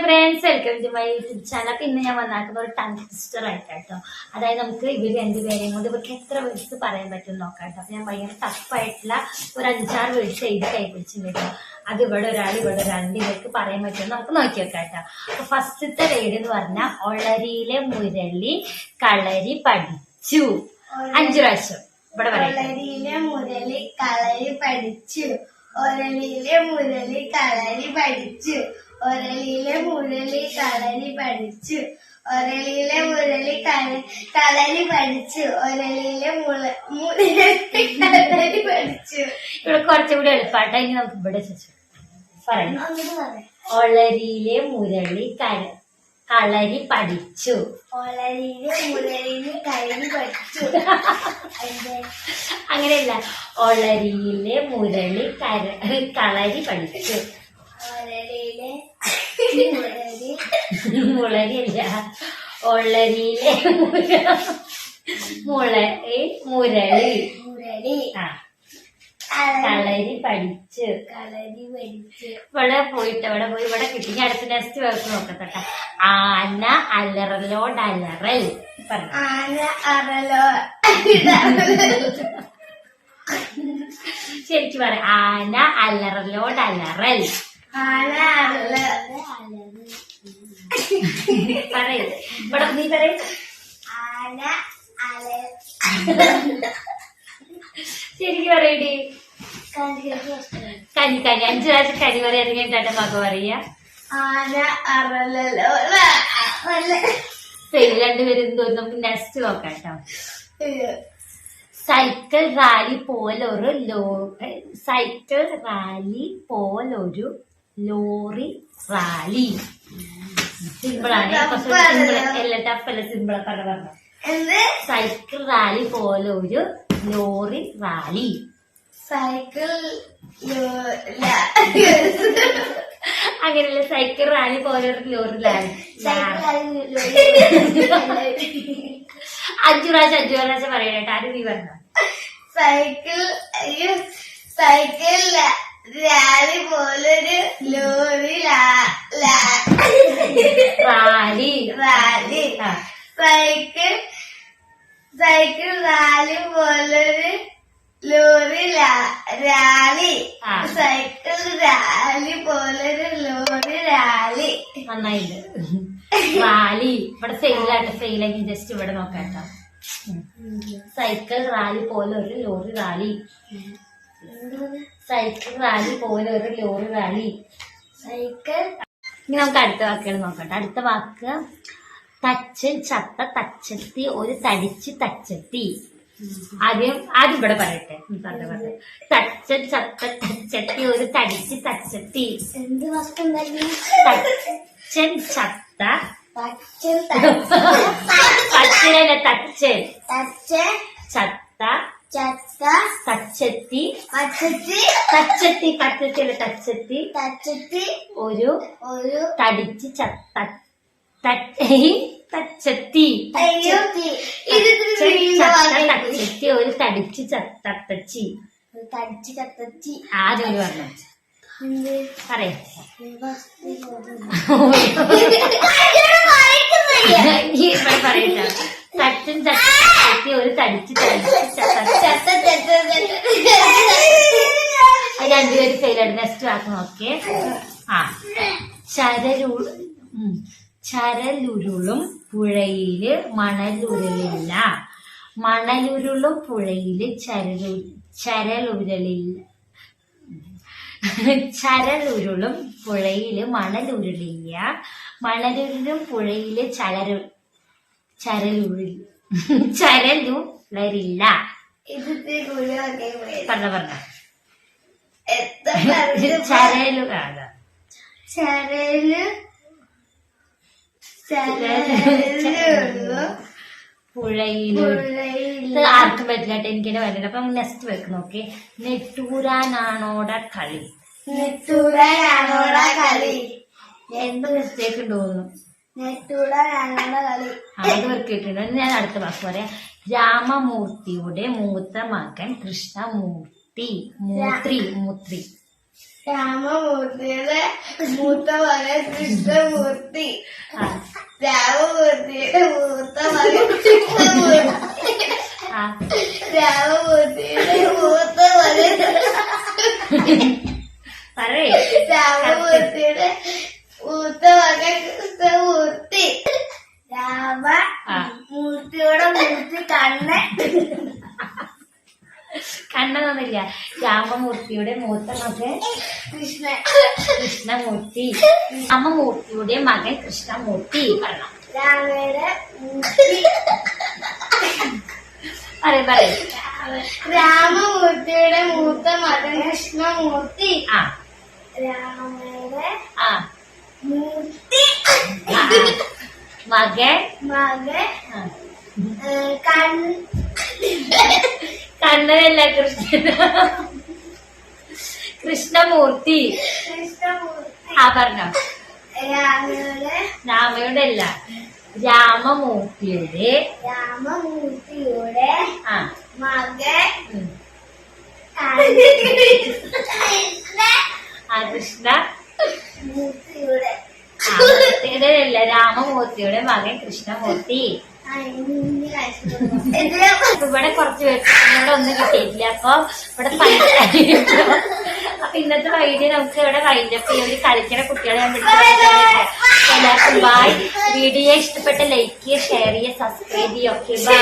Friends, welcome to my YouTube channel. അപ്പൊ ഇന്ന് ഞാൻ വന്നാക്കുന്ന ഒരു ടങ് ട്വിസ്റ്റർ ആയിട്ടോ. അതായത് നമുക്ക് ഇവർ രണ്ടുപേരെയും കൊണ്ട് ഇവർക്ക് എത്ര വേർഡ്സ് പറയാൻ പറ്റും നോക്കാം. അപ്പൊ ഞാൻ ഭയങ്കര ടഫായിട്ടുള്ള ഒരു 5-6 വേർഡ്സ് എഴുതി കൈപിടിച്ചിട്ടുണ്ട്. അത് ഇവിടെ ഒരാൾ ഇവർക്ക് പറയാൻ പറ്റും, നമുക്ക് നോക്കി വെക്കാം. അപ്പൊ ഫസ്റ്റത്തെ വേർഡ് എന്ന് പറഞ്ഞാൽ ഒളരിയിലെ മുരളി കളരി പഠിച്ചു. 5 പ്രാവശ്യം ഇവിടെ പറയാം. ഒളരിയിലെ മുരളി കളരി പഠിച്ചു. ഒരളിയിലെ മുരളി കളരി പഠിച്ചു. ഒരളിയിലെ മുരളി കളരി പഠിച്ചു. ഒരളിയിലെ മുരളി കളരി പഠിച്ചു. ഒരളിയിലെ മുരളി കളരി പഠിച്ചു. ഇവിടെ കുറച്ചുകൂടി എളുപ്പാട്ടോ. ഇനി നമുക്ക് ഇവിടെ പറയാം. ഒളരിയിലെ മുരളി കളരി പഠിച്ചു. ഒളരിയിലെ മുരളി കളരി പഠിച്ചു. അങ്ങനെയല്ല, ഒളരിയിലെ മുരളി കളരി പഠിച്ചു. ഒരളിയിലെ മുളരിയല്ല, ഒളരിയിലെ മുരളി ആ കളരി പഠിച്ചു. ഇവിടെ പോയി ഇവിടെ കിട്ടി. ഞാൻ അടുത്ത നെക്സ്റ്റ് വേർഡ് നോക്കട്ടെ. ആന അലറലോടലറൽ പറഞ്ഞു. ആന അറലോ ശരിക്കും പറയാം. ആന അലറലോടലറൽ. ആന അറല പറയൂ. ഇവിടെ നീ പറയും. ആന അല ശരിക്കും പറയടി. കനി 5 പ്രാവശ്യം കനി പറയാണെങ്കിൽ എന്റെ മക പറയാ. ആന അറലോ രണ്ടുപേരും തോന്നുന്നു. നമുക്ക് നെക്സ്റ്റ് നോക്കാം കേട്ടോ. സൈക്കിൾ റാലി പോലൊരു ലോറി റാലി. സിമ്പിളാണ്. എല്ലാം ടഫല്ല, സിമ്പിളാ. പറഞ്ഞു. സൈക്കിൾ റാലി പോലൊരു ലോറി റാലി. സൈക്കിൾ അങ്ങനെയല്ല, സൈക്കിൾ റാലി പോലൊരു ലോറി റാലി. 5 പ്രാവശ്യം പറയണേട്ടോ. ആരും നീ പറഞ്ഞ സൈക്കിൾ റാലി പോലൊരു ലോറി റാലി. സൈക്കിൾ റാലി പോലൊരു ലോറി റാലി. സൈക്കിൾ റാലി പോലൊരു ലോറി റാലി. നന്നായിണ്ട്. റാലി ഇവിടെ ഫെയിലാട്ടെ. ഫെയിലാക്കി ജസ്റ്റ് ഇവിടെ നോക്കാട്ടോ. സൈക്കിൾ റാലി പോലെ ഒരു ലോറി റാലി. സൈക്കിൾ റാലി പോലെ ഒരു ലോറി റാലി. സൈക്കിൾ. ഇനി നമുക്ക് അടുത്ത വാക്കുകൾ നോക്കട്ടെ. അടുത്ത വാക്ക് തച്ചൻ ചത്ത തച്ചത്തി ഒരു തടിച്ച് തച്ചത്തി. ആദ്യം ഇവിടെ പറയട്ടെ. പറഞ്ഞ തച്ചൻ ചത്ത തച്ചത്തി ഒരു തടിച്ച് തച്ചത്തി. എന്ത് വസ്തു തച്ചൻ ചത്ത തച്ചനല്ല തച്ചൻ ചത്ത തച്ചത്തി ഒരു തടിച്ച് തച്ചത്തി. തച്ചത്തി ഒരു തടിച്ച് തത്തച്ചി. ആദ്യം പറഞ്ഞു പറയാ. പറയണ്ട. തച്ചൻ ചത്തി ഒരു തടിച്ച് രണ്ടുപേര് ഫെയിലാണ്. നെക്സ്റ്റ് വാക്ക് നോക്കിയേ. ചരലുരുളും പുഴയില് മണലുരുളില്ല. മണലുരുളും പുഴയില് ചരലുരുളും പുഴയില് മണലുരുളില്ല. മണലുരുളും പുഴയില് ചരലുളരില്ല. പറഞ്ഞ പുഴയില് ആർക്കും പറ്റില്ലാട്ടെ. എനിക്കെന്നെ പറ്റില്ല. അപ്പൊ നെക്സ്റ്റ് വെക്ക് നോക്കി. നെട്ടൂരാനാണോട കളി. എന്ത് മിസ്റ്റേക്ക് ഉണ്ടോന്നു അത് വെക്കിട്ടുണ്ട്. ഞാൻ അടുത്ത വാക്ക് പറയാം. രാമമൂർത്തിയുടെ മൂത്ത മകൻ കൃഷ്ണമൂർത്തി. മൂത്രി. രാമമൂർത്തിയുടെ മൂത്ത മകൻ കൃഷ്ണമൂർത്തി. രാമമൂർത്തി ആ രാമമൂർത്തിയുടെ മൂത്ത മകൻ കൃഷ്ണമൂർത്തി ആ രാമമൂർത്തിയുടെ മൂത്ത മകൻ പറയേ രാമമൂർത്തിയുടെ മൂത്ത മകൻ കൃഷ്ണമൂർത്തി രാമമൂർത്തിയുടെ മൂർത്തി കണ്ണൊന്നുമില്ല. രാമമൂർത്തിയുടെ മൂത്ത മകൻ കൃഷ്ണമൂർത്തി. രാമമൂർത്തിയുടെ മകൻ കൃഷ്ണമൂർത്തി പറയണം. രാമയുടെ മൂർത്തി പറയും രാമമൂർത്തിയുടെ മൂത്ത മകൻ കൃഷ്ണമൂർത്തി. ആ രാമയുടെ ആ മൂർത്തി മകൻ കണ്ണനല്ല കൃഷ്ണമൂർത്തി. ആ പറഞ്ഞോ. രാമയുടെ അല്ല രാമമൂർത്തിയുടെ ആ മകൻ ആ കൃഷ്ണ മൂർത്തിയുടെ മൂർത്തിയുടെ അല്ല രാമമൂർത്തിയുടെ മകൻ കൃഷ്ണമൂർത്തി. ഇവിടെ കുറച്ച് പേരുടെ ഒന്നും കിട്ടിയിട്ടില്ല. അപ്പൊ ഇവിടെ അപ്പൊ ഇന്നത്തെ വൈദ്യം നമുക്ക് ഇവിടെ വൈൻഡപ്പ് ചെയ്യാൻ കളിക്കുന്ന കുട്ടികളെ ഞാൻ എല്ലാവർക്കും ബൈ. വീഡിയോ ഇഷ്ടപ്പെട്ട ലൈക്ക് ചെയ്യുക, ഷെയർ ചെയ്യുക, സബ്സ്ക്രൈബ് ചെയ്യുക. Okay bye.